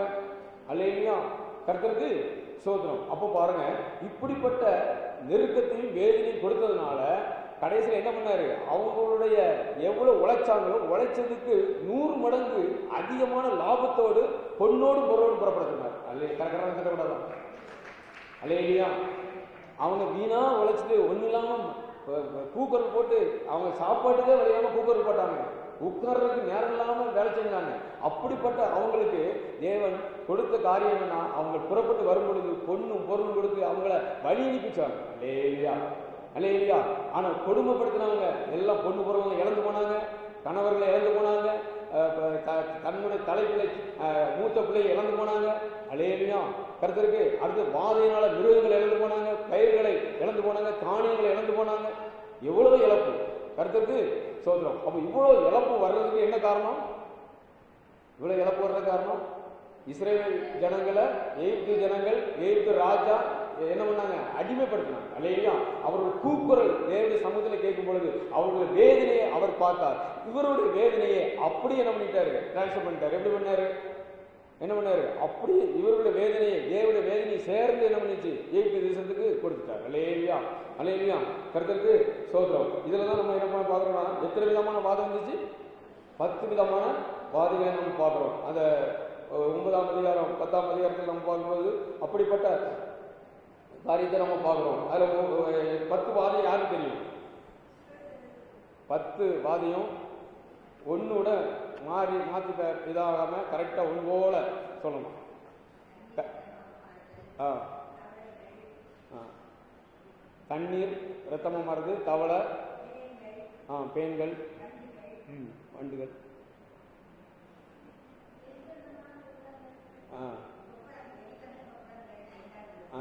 அல்லேலூயா. கர்த்தருக்கு ஸ்தோத்திரம். அப்போ பாருங்க, இப்படிப்பட்ட நெருக்கத்தையும் வேதனையும் கொடுத்ததுனால கடைசியில் என்ன பண்ணாரு, அவங்களுடைய எவ்வளவு உழைச்சாங்களோ உழைச்சதுக்கு 100 மடங்கு அதிகமான லாபத்தோடு பொன்னோடு பொருளோடு புறப்படுத்தினார். அல்ல அல்லேலூயா. அவங்க வீணா உழைச்சிட்டு ஒன்றும் இல்லாமல் பூக்கொரு போட்டு அவங்க சாப்பாட்டுக்கே வழியாம பூக்கொரு போட்டாங்க, உட்கார்றதுக்கு நேரம் இல்லாமல் வேலை செஞ்சாங்க. அப்படிப்பட்ட அவங்களுக்கு தேவன் கொடுத்த காரியம் என்னன்னா, அவங்க புறப்பட்டு வரும் பொழுது பொண்ணும் பொருளும் கொடுத்து அவங்கள வழி அனுப்பிச்சாங்க. அல்லேலூயா. அல்லேலூயா. ஆனால் கொடுமைப்படுத்தினவங்க எல்லாம் பொண்ணு பொருளை இழந்து போனாங்க, கணவர்களை இழந்து போனாங்க, தன்னுடைய தலைப்பிள்ளை மூத்த பிள்ளையை இழந்து போனாங்க. அல்லேலூயா. கர்த்தருக்கு அடுத்து வாதையினால மிருகங்களை இழந்து போனாங்க, பயிர்களை இழந்து போனாங்க, தானியங்களை இழந்து போனாங்க. எவ்வளவு இழப்பு, கர்த்தருக்கு ஸ்தோத்திரம். அப்போ இவ்வளவு இழப்பு வர்றதுக்கு என்ன காரணம், இவ்வளவு இழப்பு வர்றது காரணம், இஸ்ரவேல் ஜனங்களை எகிப்து ராஜா என்ன பண்ணாங்க, அடிமைப்படுத்தினாங்க. அல்லேலூயா. அவர்கள் கூக்குரல் தேவனுடைய சமூகத்தில் கேட்கும் பொழுது அவர்களுடைய வேதனையை அவர் பார்த்தார். இவருடைய வேதனையை அப்படி என்ன பண்ணிட்டாரு, டிரான்ஸ்ஃபர் பண்ணிட்டாரு. எப்படி பண்ணாரு, என்ன பண்ணாரு, அப்படி இவருடைய வேதனையை தேவனுடைய வேதனையை சேர்ந்து என்ன பண்ணிச்சு, எகிப்து தேசத்துக்கு கொடுத்துட்டார். அல்லேலூயா. அல்லேலூயா. கர்த்தருக்கு ஸ்தோத்திரம். இதுல தான் நம்ம என்ன பண்ண பார்க்குறோம்னா, எத்தனை விதமான வாதம் இருந்துச்சு, 10 விதமான வாதிகளை நம்ம பார்க்குறோம். அந்த 9ஆம் அதிகாரம் 10ஆம் அதிகாரத்தில் நம்ம பார்க்கும்போது அப்படிப்பட்ட காரியத்தை நம்ம பார்க்குறோம். அதில் 10 வாதியம் யாருக்கு தெரியும், 10 வாதியம் ஒன்னோட மாறி மாற்றி இதாகாம கரெக்டாக ஒன்று போல சொல்லணும். தண்ணீர், ரத்தமாக மாறுது, தவளை, பேன்கள், வண்டுகள், 6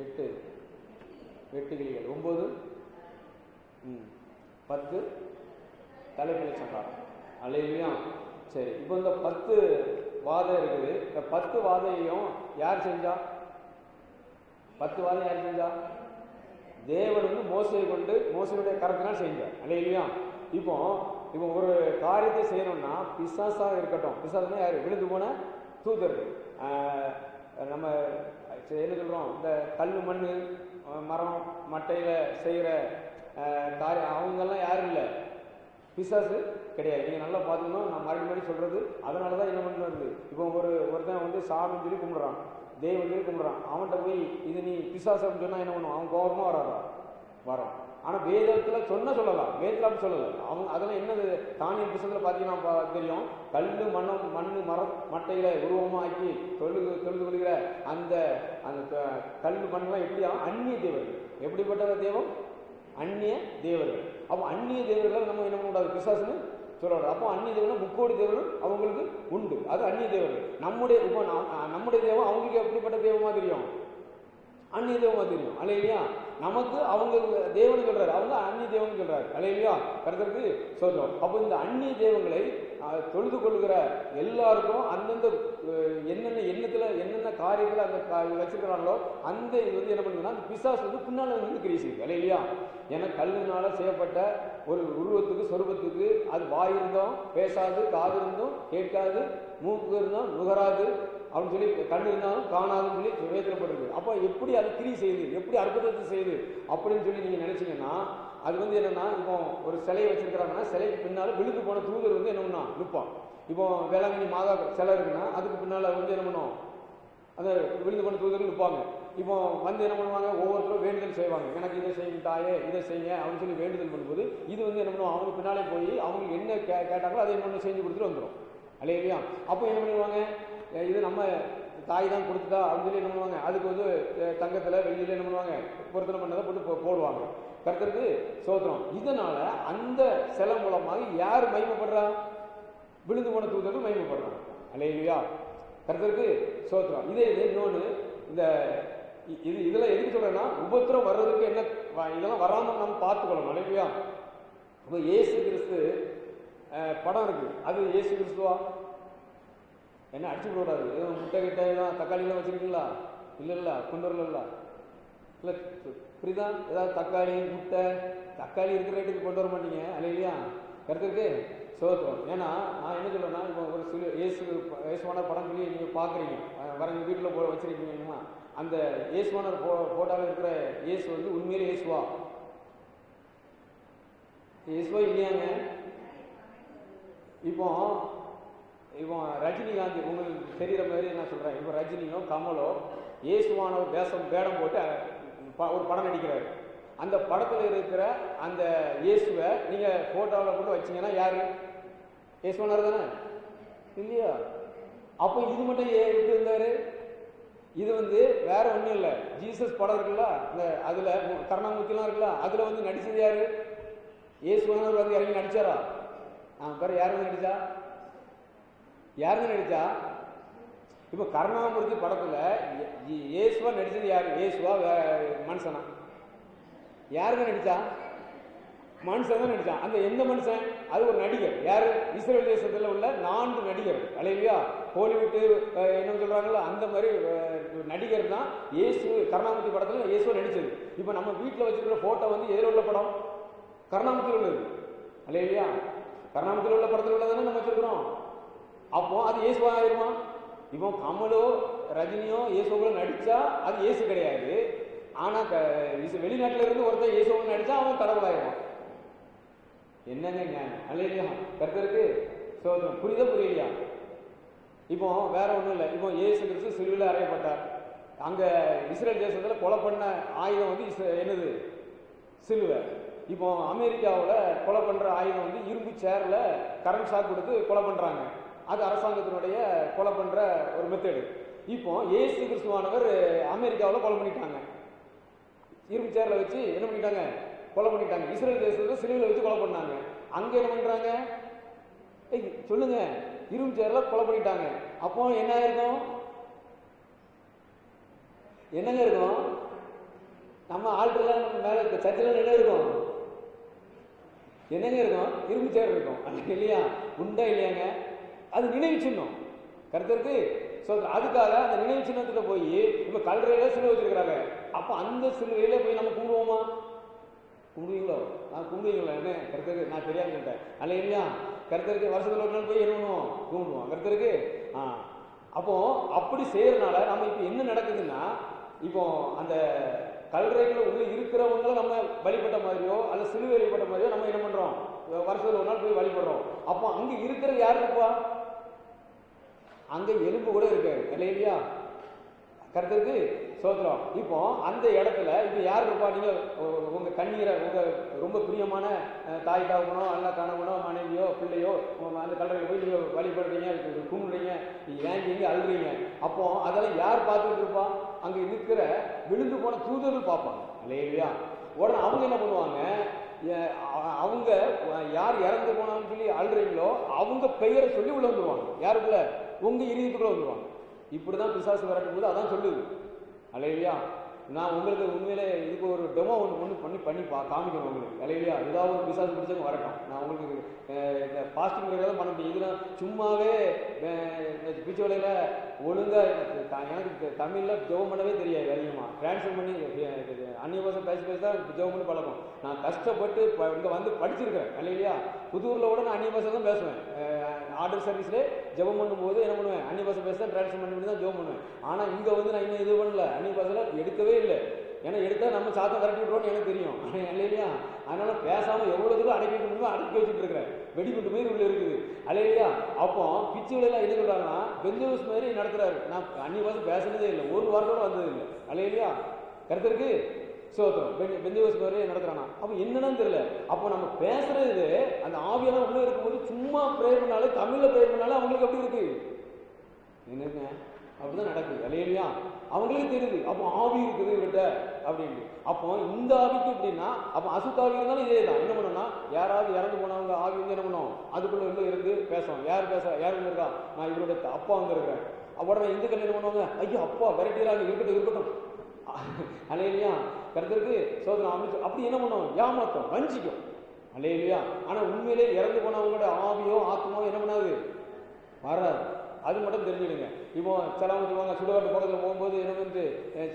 8 வெட்டுக்கிளிகள் 9 10 தலைப்பிலை சங்காரம். அல்லேலூயா. சரி, இப்போ இந்த 10 வாதை இருக்குது. இந்த 10 வாதையையும் யார் செஞ்சா? 10 வாதை யார் செஞ்சா? தேவன் வந்து மோசையை கொண்டு மோசையுடைய கரத்தினால் செஞ்சார். அல்லேலூயா. இப்போ ஒரு காரியத்தை செய்யணும்னா பிசாசாக இருக்கட்டும், பிசாசுனா யார்? விழுந்து போன தூதர்கள். நம்ம என்ன சொல்கிறோம், இந்த கல் மண் மரம் மட்டையில் செய்கிற காரியம் அவங்கெல்லாம் யாரும் இல்லை, பிசாசு கிடையாது. நீங்கள் நல்லா பார்த்துக்கணும், நான் மறுபடியும் சொல்கிறது. அதனால தான் என்ன பண்ணு வருது. இப்போ ஒருத்தன் வந்து சாமின்னு சொல்லி கும்பிட்றான், தெய்வம் சொல்லி கும்பிட்றான். அவன்கிட்ட போய் இது நீ பிசாசுன்னு சொன்னால் என்ன பண்ணுவான்? அவன் கோபமாக வராதா? வரும். ஆனால் வேதத்தில் சொல்லலாம், வேதத்தில் அப்படி சொல்லலை. அவங்க அதெல்லாம் என்னது, தானிய புத்தகத்தில் பார்த்தீங்கன்னா தெரியும், கல் மண் மட்டையில் உருவமாக ஆக்கி தொழுது கொள்கிற அந்த அந்த கல் மண்ணெலாம் எப்படியா? அந்நிய தேவர்கள். எப்படிப்பட்ட தெய்வம்? அந்நிய தேவர்கள். அப்போ அந்நிய தேவர்களை நம்ம என்ன பண்ணக்கூடாது? பிசாசுன்னு சொல்லக்கூடாது. அப்போ அந்நிய தேவர்கள் 3 கோடி தேவர்கள் அவங்களுக்கு உண்டு. அது அந்நிய தேவர்கள். நம்முடைய தேவம் அவங்களுக்கு எப்படிப்பட்ட தெய்வமாக தெரியும்? அந்நிய தெய்வமாக தெரியும். அல்லேலூயா. நமக்கு அவங்க தேவன் சொல்றாரு, அவங்க அந்நிய தேவன் சொல்றாரு. அல்லேலூயா. கர்த்தருக்கு சொல்றோம். அப்போ இந்த அந்நிய தெய்வங்களை தொழுது கொள்கிற எல்லாருக்கும் அந்தந்த என்னென்ன காரியங்களை அந்த வச்சிருக்கிறாங்களோ அந்த இது வந்து என்ன பண்ணுதுன்னா, அந்த பிசாசு வந்து பின்னால் வந்து கிரியை செய்யுது. அல்லேலூயா. ஏன்னா கல்லுனால செய்யப்பட்ட ஒரு உருவத்துக்கு சொருபத்துக்கு அது வாய் இருந்தோம் பேசாது, காது இருந்தும் கேட்காது, மூக்கு இருந்தும் நுகராது அப்படின்னு சொல்லி, கண்ணு இருந்தாலும் காணாதுன்னு சொல்லி வேதனைப்பட்டிருக்கு. அப்போ எப்படி அது கிரி செய்யுது, எப்படி அற்புதத்தை செய்யுது அப்படின்னு சொல்லி நீங்கள் நினைச்சீங்கன்னா, அது வந்து என்னன்னா, இப்போ ஒரு சிலையை வச்சிருக்கிறாங்கன்னா சிலைக்கு பின்னால் விழுந்து போன தூதர் வந்து என்ன பண்ணா நிற்பான். இப்போ வேளாங்கண்ணி மாதா சிலை இருக்குன்னா அதுக்கு பின்னால் வந்து என்ன பண்ணும், அந்த விழுந்து போன தூதர்கள் நிற்பாங்க. இப்போ வந்து என்ன பண்ணுவாங்க, ஒவ்வொருத்தரும் வேண்டுதல் செய்வாங்க. எனக்கு இதை செய்யும் தாயே, இதை செய்யுங்க அப்படின்னு சொல்லி வேண்டுதல் பண்ணும்போது இது வந்து என்ன பண்ணுவோம், அவங்க பின்னாலே போய் அவங்களுக்கு என்ன கேட்டாங்களோ அதை என்ன செஞ்சு கொடுத்துட்டு வந்துடும். அல்லேலூயா. அப்போ என்ன பண்ணுவாங்க, இது நம்ம தாய் தான் கொடுத்துட்டா அப்படின்னு சொல்லி என்ன பண்ணுவாங்க, அதுக்கு வந்து தங்கத்தில் வெள்ளியில் என்ன பண்ணுவாங்க, பொருத்தனை பண்ணதை போட்டு போடுவாங்க. கர்த்தருக்கு சோத்திரம். இதனால அந்த சிலை மூலமாக யார் மகிமைப்படுறா? விழுந்து போன தூதர்கள் மகிமைப்படுறாங்க. அல்லேலூயா. கர்த்தருக்கு சோத்திரம். இதே இன்னொன்று, இந்த இதெல்லாம் எதுக்கு சொல்றேன்னா, உபத்திரம் வர்றதுக்கு என்ன இதெல்லாம் வராமல் நம்ம பார்த்துக்கணும். அல்லேலூயா. இப்போ இயேசு கிறிஸ்து படம் இருக்கு, அது இயேசு கிறிஸ்துவா? என்ன அடிச்சு விடாது. முட்டை கிட்ட தக்காளிலாம் வச்சிருக்கீங்களா? இல்லை குண்டரில் இல்லை இப்படிதான். ஏதாவது தக்காளி முட்டை தக்காளி இருக்கிற ரேட்டுக்கு கொண்டு வர மாட்டீங்க. அல்லேலூயா. கர்த்தருக்கு சோத்திரம். ஏன்னா நான் என்ன சொல்றேன்னா, இப்போ ஒரு சில இயேசுவான படம் சொல்லி நீங்கள் பார்க்குறீங்க, வரங்க வீட்டில் வச்சிருக்கீங்கன்னா, அந்த இயேசுவானர் போட்டாவில் இருக்கிற இயேசு வந்து உண்மையிலே இயேசுவா இல்லையாங்க? இப்போ ரஜினிகாந்த் உங்களுக்கு தெரிகிற மாதிரி நான் சொல்கிறேன். இப்போ ரஜினியோ கமலோ இயேசுவானவர் வேடம் போட்டு ஒரு படம் நடிக்கிறாரு. அந்த படத்தில் இருக்கிற அந்த இயேசுவை நீங்கள் ஃபோட்டோவில் போட்டு வச்சிங்கன்னா யார்? இயேசுவானவர் தானே? இல்லையா? அப்போ இது மட்டும் எப்படி இருந்தார்? இது வந்து வேற ஒன்றும் இல்லை. ஜீசஸ் படம் இருக்குல்ல, அந்த அதில் கருணாமூர்த்திலாம் இருக்குல்ல, அதில் வந்து நடிச்சது யார்? இயேசுவானவர் வந்து இறங்கி நடிச்சாரா? பாரு, யாருங்க நடிச்சா? இப்போ கருணாமூர்த்தி படத்துல இயேசுவா நடிச்சது யாரு? இயேசுவா மனுஷனா? யாருங்க நடிச்சா? மனுஷன் தான் நடிச்சான். அந்த எந்த மனுஷன்? அது ஒரு நடிகர். யாரு? இஸ்ரேல் தேசத்துல உள்ள 4 நடிகர். அல்லேலூயா. ஹாலிவுட் என்ன சொல்றாங்களோ அந்த மாதிரி நடிகர் தான் இயேசு. கருணாமூர்த்தி படத்துல இயேசுவா நடிச்சது. இப்போ நம்ம வீட்டில் வச்சிருக்கிற போட்டோ வந்து எதில் உள்ள படம்? கருணாமூர்த்தியில் உள்ளது. அல்லேலூயா. கருணாமூர்த்தியில் உள்ள படத்தில் உள்ளதானே நம்ம வச்சிருக்கிறோம். அப்போ அது இயேசுவா ஆயிருமா? இப்போ கமலோ ரஜினியோ இயேசுக்குள்ள நடிச்சா அது இயேசு கிடையாது. ஆனா வெளிநாட்டில இருந்து ஒருத்தர் இயேசுக்குள்ள நடிச்சா அவன் கடவுளாயிருவான். என்னங்க? அல்லேலூயா. கர்த்தருக்கு சோதனை. புரியலையா? இப்போ வேற ஒன்றும் இல்லை. இப்போ இயேசு கிறிஸ்து சிலுவையில் அறையப்பட்டார். அங்க இஸ்ரேல் தேசத்துல கொலை பண்ண ஆயுதம் வந்து என்னது? சிலுவை. இப்போ அமெரிக்காவில் கொலை பண்ற ஆயுதம் வந்து இரும்பு சேர்ல கரண்ட் ஷாக் கொடுத்து கொலை பண்றாங்க. அது அரசாங்கத்தினுடைய கொலை பண்ற ஒரு மெத்தடு. இப்போ இயேசு கிறிஸ்துவானவர் அமெரிக்காவில் கொலை பண்ணிட்டாங்க. இரும்பு சேர்ல வச்சு என்ன பண்ணிட்டாங்க? கொலை பண்ணிட்டாங்க. இஸ்ரேல் தேசத்துல சிலுவையில் வச்சு கொலை பண்ணாங்க. அங்க என்ன பண்றாங்க? சொல்லுங்க, இரும்பு சேர்ல கொலை பண்ணிட்டாங்க. அப்போ என்ன இருக்கும்? என்னங்க இருக்கும்? நம்ம ஆள்கிட்ட மேல சர்ச்சில் என்ன இருக்கும்? என்னங்க இருக்கும்? இரும்பு சேர் இருக்கும் இல்லையா? உண்டா இல்லையாங்க? அது நினைவு சின்னம் கருத்தருக்கு. அதுக்காக அந்த நினைவு சின்னத்துல போய் இப்ப கல்லறையில சிலுவை வச்சிருக்கிறாங்க. அப்ப அந்த சிலுவையில போய் நம்ம கும்பிடுவோமா? கும்பிடுவீங்களோ? நான் கும்பிடுவீங்களா? என்ன கருத்தருக்கு? நான் தெரியாது கேட்டேன் அல்ல இல்லையா? கருத்தருக்கு வருஷத்துல ஒரு நாள் போய் என்ன பண்ணுவோம்? கும்பிடுவோம் கருத்தருக்கு. அப்போ அப்படி செய்யறதுனால நம்ம இப்ப என்ன நடக்குதுன்னா, இப்போ அந்த கல்லறைக்குள்ள உள்ள இருக்கிறவங்களை நம்ம வழிபட்ட மாதிரியோ அல்ல சிலுவை வழிபட்ட மாதிரியோ நம்ம என்ன பண்றோம்? வருஷத்துல ஒரு நாள் போய் வழிபடுறோம். அப்போ அங்க இருக்கிற யாரு இருப்பா? அங்க எலும்பு கூட இருக்காரு இல்லையா? கருத்துக்கு சோத்திரம். இப்போ அந்த இடத்துல இப்ப யாரு இருப்பா? நீங்க உங்க கண்ணீரை, உங்க ரொம்ப பிரியமான தாய் தாக்கனோ அல்ல கணவனோ மனைவியோ பிள்ளையோ அந்த கல்லறையில் போய் நீங்க வழிபடுறீங்க, கும்பிடுறீங்க, ஏங்க அழுறீங்க. அப்போ அதெல்லாம் யார் பார்த்துட்டு இருப்பா? அங்க இருக்கிற விழுந்து போன தூதர்கள் பார்ப்பாங்க இல்லையா? உடனே அவங்க என்ன பண்ணுவாங்க? அவங்க யார் இறந்து போனான்னு சொல்லி அழுறீங்களோ அவங்க பெயரை சொல்லி உள்ள வந்துருவாங்க. யாருக்குள்ள? உங்க இதயத்துக்குள்ள வந்துருவாங்க. இப்படிதான் பிசாசு வரட்டும் போது அதான் சொல்லுது அல்லையா? நான் உங்களுக்கு உண்மையிலே இதுக்கு ஒரு டெமோ ஒன்று பண்ணி காமிக்கணும் உங்களுக்கு அல்லையா? ஏதாவது ஒரு பிசாசு பிடிச்சவங்க வரட்டும். நான் உங்களுக்கு இந்த பாஸ்டிங் முறையில் பண்ண முடியும். இதெல்லாம் சும்மாவே பிச்சை வேலையில ஒழுங்கா எனக்கு தமிழ்ல ஜெபம் பண்ணவே தெரியாது. அதிகமாக டிரான்ஸ்ஃபர் பண்ணி அந்நிய பாஷை பேசி தான் ஜெபம் பண்ணி பழக்கம். நான் கஷ்டப்பட்டு இங்கே வந்து படிச்சிருக்கிறேன் அல்லையா? புதூரில் கூட நான் அந்நிய பாஷை தான் பேசுவேன். ஆர்டர் சர்வீஸ்லேயே ஜெபம் பண்ணும்போது என்ன பண்ணுவேன்? அந்நிய பாஷை பேச தான் டிரான்ஸ்ஃபர் பண்ணி தான் ஜெபம் பண்ணுவேன். ஆனால் இங்கே வந்து நான் இன்னும் இது பண்ணல, அந்நிய பாஷையில் எடுக்கவே இல்லை. ஏன்னா எடுத்தால் நம்ம சாத்தம் விரட்டி விட்ருவோன்னு எனக்கு தெரியும் இல்லையா? அதனால பேசாமல் எவ்வளோ தூரம் அடக்கி வைக்க முடியுமோ அடக்கி வச்சுட்டு இருக்கிறேன். வெடிக்குண்டு மாரி உள்ள இருக்குது அல்லையா? அப்போ பிச்சு விலையெல்லாம் என்ன சொல்கிறாங்கன்னா பெஞ்சோஸ் மாதிரி நடத்துறாரு. நான் அந்நிய பாஷை பேசுனதே இல்லை, ஒரு வாரத்தோட வந்தது இல்லை அல்லையா? கருத்திருக்கு சோத்திரம். பெஞ்சோஸ் மாதிரி நடத்துறானா? அப்போ என்னன்னு தெரியல. அப்போ நம்ம பேசுறது அந்த ஆவியெல்லாம் உள்ள இருக்கும்போது சும்மா ப்ரேயர் பண்ணாலே, தமிழ்ல ப்ரேயர் பண்ணாலே அவங்களுக்கு எப்படி இருக்கு? என்னங்க அப்படிதான் நடக்குது அல்லையா? அவங்களுக்கு தெரியுது அப்போ ஆவி இருக்குது இவர்கிட்ட அப்படின்னு. அப்போ இந்த ஆவிக்கு எப்படின்னா, அப்போ அசுத்தாவி இருந்தாலும் இதே தான். என்ன பண்ணணும்னா, யாராவது இறந்து போனவங்க ஆவி வந்து என்ன பண்ணும்? அதுக்குள்ள உள்ள இருந்து பேசுவோம். யார் யார் இருக்கா? நான் இவருடைய அப்பா வந்து இருக்கிறேன். உடனே இந்துக்கள் என்ன பண்ணுவாங்க? ஐயோ அப்பா வெரைட்டியாக இருக்கட்டும் அல்லையா? கருத்திற்கு சோதனை அமைச்சு அப்படி என்ன பண்ணுவோம்? ஏமாத்தம், வஞ்சிக்கும் அல்லையா? ஆனா உண்மையிலே இறந்து போனவங்களோட ஆவியோ ஆத்மாவோ என்ன பண்ணாது? வராது. அது மட்டும் தெரிஞ்சுடுங்க. இப்போ சிலவங்க சொல்லுவாங்க, சுடுகாட்டு பக்கத்தில் போகும்போது என்ன வந்து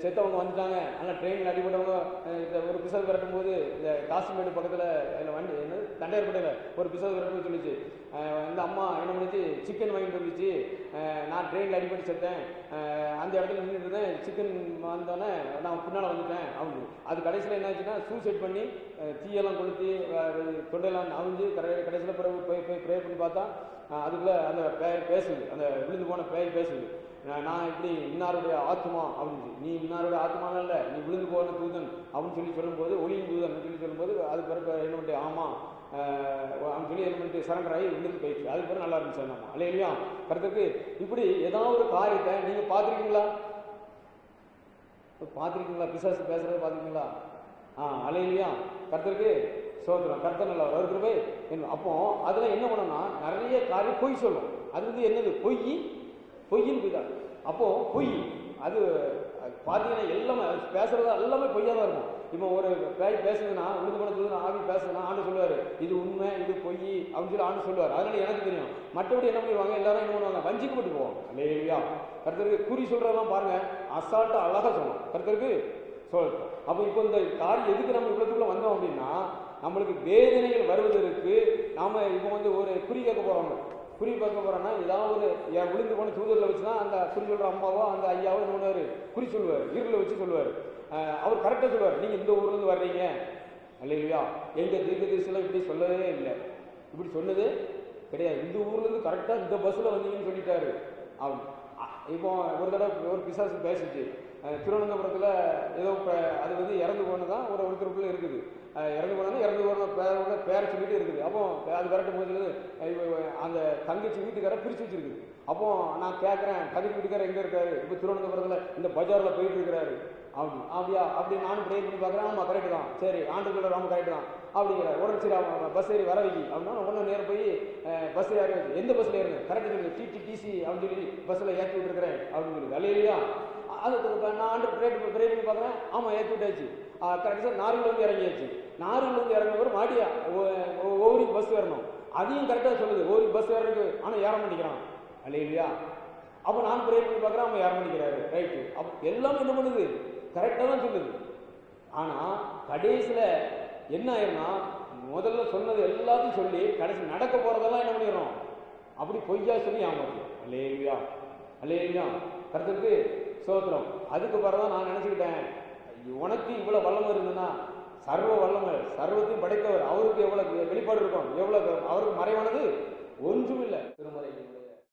செத்தவங்க வந்துட்டாங்க, ஆனால் ட்ரெயினில் அடிபட்டவங்க ஒரு பிசல் விரட்டும் போது இந்த காசிமேடு பக்கத்தில் வண்டி என்ன தண்டையர்பேட்டையில் ஒரு பிசல் விரட்டும் சொல்லிச்சு. இந்த அம்மா என்ன பண்ணிச்சு? சிக்கன் வாங்கிட்டு வந்துச்சு. நான் ட்ரெயினில் அடிபட்டு செத்தேன், அந்த இடத்துல நின்றுட்டு இருந்தேன், சிக்கன் வந்தோடனே நான் பின்னால் வந்துட்டேன் அப்படின்னு. அது கடைசியில் என்ன ஆச்சுன்னா சூசைட் பண்ணி தீயெல்லாம் கொளுத்தி தொண்டையெல்லாம் அவிஞ்சு கடைசியில் பிறகு போய் ப்ரே பண்ணி பார்த்தா அதுக்குள்ளே அந்த பேசுது, அந்த விழுந்து போன பேய் பேசுது. நான் இப்படி இன்னாருடைய ஆத்மா அப்படின்னு. நீ இன்னாருடைய ஆத்மானா இல்லை, நீ விழுந்து போன தூதன் அப்படின்னு சொல்லும்போது, ஒளியின் தூதன் சொல்லும்போது அது பிறகு என்ன பண்ணிட்டு ஆமாம் அப்படின்னு சொல்லி என்ன பண்ணிட்டு சரண்டர் ஆகி விழுந்து போயிடுச்சு. அது பிறகு நல்லா இருந்துச்சு நம்ம அல்லையா? கருத்துக்கு இப்படி ஏதாவது ஒரு காரியத்தை நீங்கள் பார்த்துருக்கீங்களா? பிசாசு பேசுறது பார்த்துருக்கீங்களா? அல்லையா? கருத்துக்கு சோதனம். கர்த்தர் நல்லா வருகிறவே. அப்போ அதில் என்ன பண்ணணும்னா நிறைய காரியம் பொய் சொல்லும். அது வந்து என்னது? பொய்யின் போய்தான். அப்போ பொய் அது பார்த்தீங்கன்னா எல்லாமே பேசுறது எல்லாமே பொய்யா தான் இருக்கும். இப்போ ஒரு பேய் பேசுதுன்னா, உழுது போனது ஆவி பேசுதுன்னா ஆண்டு சொல்லுவார் இது உண்மை இது பொய் அப்படின்னு சொல்லி ஆண்டு சொல்லுவார். அதனால எனக்கு தெரியும். மற்றபடி என்ன பண்ணிடுவாங்க? எல்லாரும் என்ன பண்ணுவாங்க? வஞ்சிக்கப்பட்டு போவாங்க இல்லையா? கர்த்தருக்கு குறி சொல்றதெல்லாம் பாருங்க, அசால்ட்டா அழகா சொல்லணும். கர்த்தருக்கு சொல்லணும். அப்போ இப்போ இந்த காரியம் எதுக்கு நம்ம இவ்வளோத்துக்குள்ள வந்தோம் அப்படின்னா, நம்மளுக்கு வேதனைகள் வருவதற்கு நாம இப்போ வந்து ஒரு குறி கேட்க போறோம். குறி பார்க்க போறோம்னா ஏதாவது விழுந்து போன தூதரில் வச்சுன்னா அந்த குறி சொல்ற அம்மாவோ அந்த ஐயாவோ என்ன பண்ணுவாரு? குறி சொல்லுவார், இருளில் வச்சு சொல்லுவார். அவர் கரெக்டாக சொல்லுவார், நீங்க இந்த ஊர்ல இருந்து வர்றீங்க இல்லையா? எங்க தீர்க்கதரிசிலாம் இப்படி சொல்லவே இல்லை, இப்படி சொன்னது கிடையாது. இந்த ஊர்ல இருந்து கரெக்டாக இந்த பஸ்ல வந்தீங்கன்னு சொல்லிட்டாரு. இப்போ ஒரு தடவை ஒரு பிசாசு பேசிச்சு திருவனந்தபுரத்தில் ஏதோ அது வந்து இறந்து போனதான் ஒருத்தருக்குள்ள இருக்குது. இறந்து போன பேரை சொல்லிட்டு இருக்குது. அப்போ அது விரட்டும் போது அந்த தங்கச்சி வீட்டுக்கார பிரித்து வச்சிருக்குது. அப்போ நான் கேட்குறேன், தங்கச்சி வீட்டுக்கார எங்கே இருக்காரு? இப்போ திருவனந்தபுரத்தில் இந்த பஜாரில் போயிட்டு இருக்கிறாரு அப்படியா அப்படி நானும் ப்ரே பண்ணி பார்க்குறேன். ஆமாம் கரெக்டு தான், சரி ஆண்டுக்குள்ள ரொம்ப கரெக்டு தான் அப்படிங்கிறார். உடனே சரி பஸ் ஏறி வர வைக்கி அப்படின்னா ஒன்றும் நேரம் போய் பஸ் ஏறி வச்சு எந்த பஸ்ஸில் ஏறுங்க கரெக்டு சொல்லி டிடிடிசி அப்படின்னு சொல்லி பஸ்ஸில் ஏற்றி விட்டுருக்கிறேன் அப்படின்னு சொல்லி இல்லையா. அதுக்கு நான் ஆண்டு ப்ரே பண்ணி பார்க்குறேன். ஆமாம் ஏற்றி விட்டாச்சு கரெக்டு சார். நார்வில் வந்து இறங்கியாச்சு. நார்வில் வந்து இறங்கின பிறகு மாடியா ஒவ்வொரு பஸ் வரணும் அதையும் கரெக்டாக சொல்லுது. ஒவ்வொரு பஸ் ஏறதுக்கு ஆனால் ஏற மாட்டேங்கிறான் இல்லையா. அப்போ நான் ப்ரே பண்ணி பார்க்குறேன். அவங்க ஏற மாட்டேங்கிறாரு ரைட்டு. அப்போ எல்லாமே என்ன பண்ணுது கரெக்டாக தான் சொல்லுது. ஆனால் கடைசியில் என்ன ஆயிரும்னா முதல்ல சொன்னது எல்லாத்தையும் சொல்லி கடைசி நடக்க போகிறதெல்லாம் என்ன பண்ணிடுறோம் அப்படி பொய்யா சொல்லி ஏமாற்றும். அல்லேலூயா கர்த்தருக்கு ஸ்தோத்திரம். அதுக்கு பிறகுதான் நான் நினச்சிக்கிட்டேன் உனக்கு இவ்வளோ வல்லமை இருந்ததுன்னா சர்வ வல்லமை சர்வத்தையும் படைத்தவர் அவருக்கு எவ்வளோ வெளிப்பாடு இருக்கும், எவ்வளோ அவருக்கு மறைவானது ஒன்றும் இல்லை. திருமறை